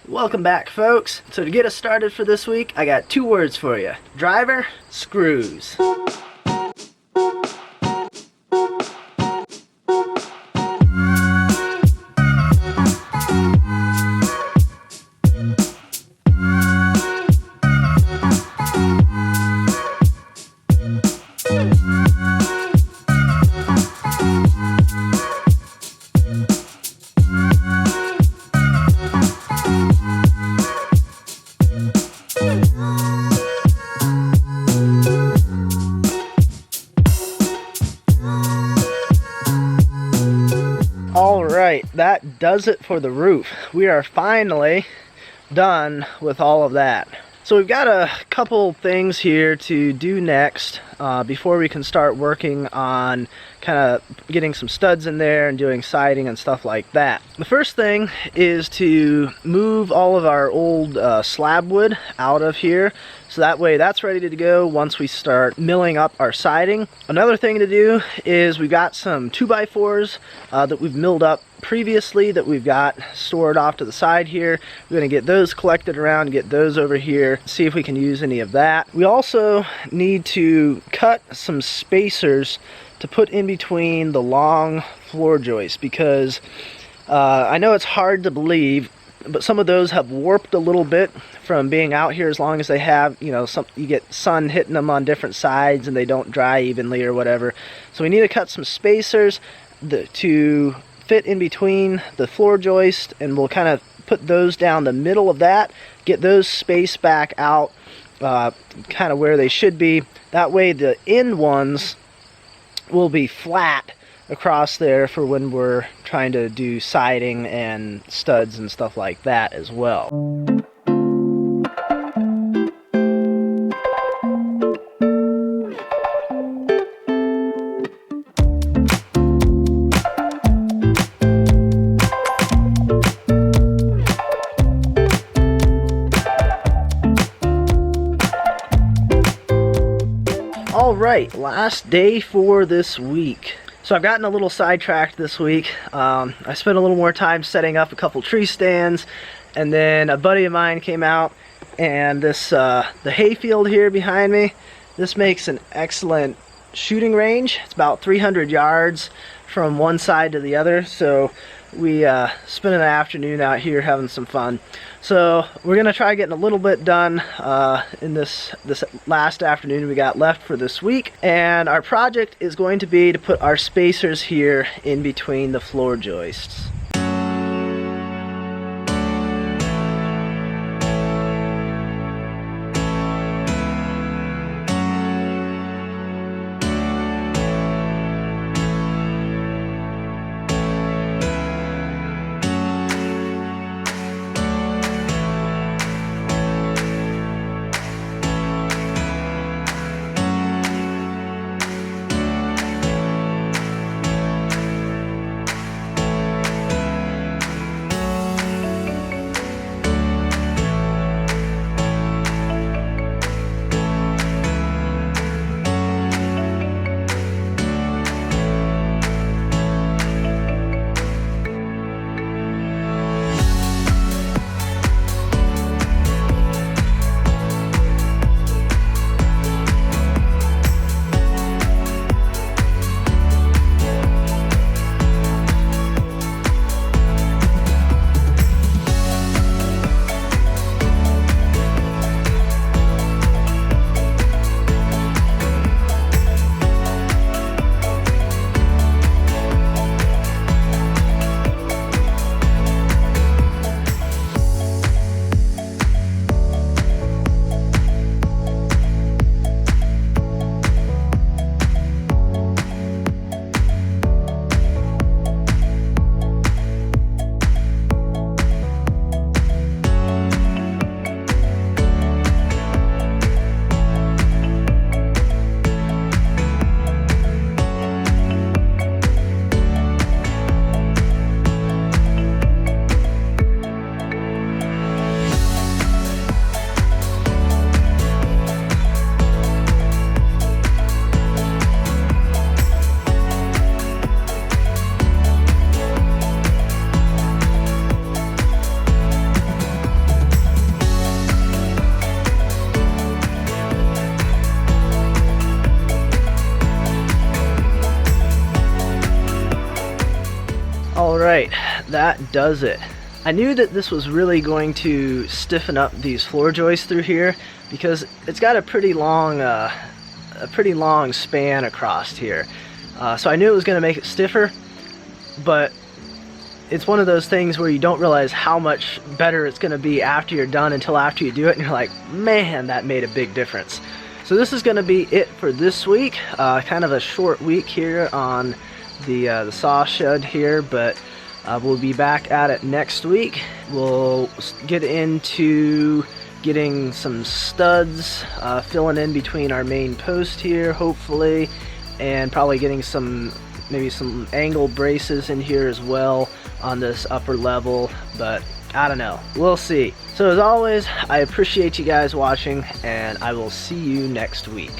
Welcome back, folks. So to get us started for this week, I got two words for you. Driver, screws. Alright, that does it for the roof. We are finally done with all of that. So we've got a couple things here to do next before we can start working on kind of getting some studs in there and doing siding and stuff like that. The first thing is to move all of our old slab wood out of here, so that way that's ready to go once we start milling up our siding. Another thing to do is we've got some 2x4s that we've milled up previously that we've got stored off to the side here. We're going to get those collected around, get those over here, see if we can use any of that. We also need to cut some spacers to put in between the long floor joists, because I know it's hard to believe, but some of those have warped a little bit from being out here as long as they have. You know, you get sun hitting them on different sides and they don't dry evenly or whatever. So we need to cut some spacers to fit in between the floor joist, and we'll kind of put those down the middle of that, get those spaced back out kind of where they should be. That way the end ones will be flat across there for when we're trying to do siding and studs and stuff like that as well. Alright, last day for this week. So I've gotten a little sidetracked this week. I spent a little more time setting up a couple tree stands, and then a buddy of mine came out, and this the hayfield here behind me, this makes an excellent shooting range. It's about 300 yards from one side to the other, so we spent an afternoon out here having some fun. So we're gonna try getting a little bit done in this last afternoon we got left for this week, and our project is going to be to put our spacers here in between the floor joists. that does it. I knew that this was really going to stiffen up these floor joists through here because it's got a pretty long span across here. So I knew it was going to make it stiffer, but it's one of those things where you don't realize how much better it's going to be after you're done until after you do it, and you're like, man, that made a big difference. So this is going to be it for this week. Kind of a short week here on the saw shed here, but we'll be back at it next week. We'll get into getting some studs, filling in between our main post here, hopefully, and probably getting maybe some angle braces in here as well on this upper level, but I don't know, we'll see. So as always, I appreciate you guys watching, and I will see you next week.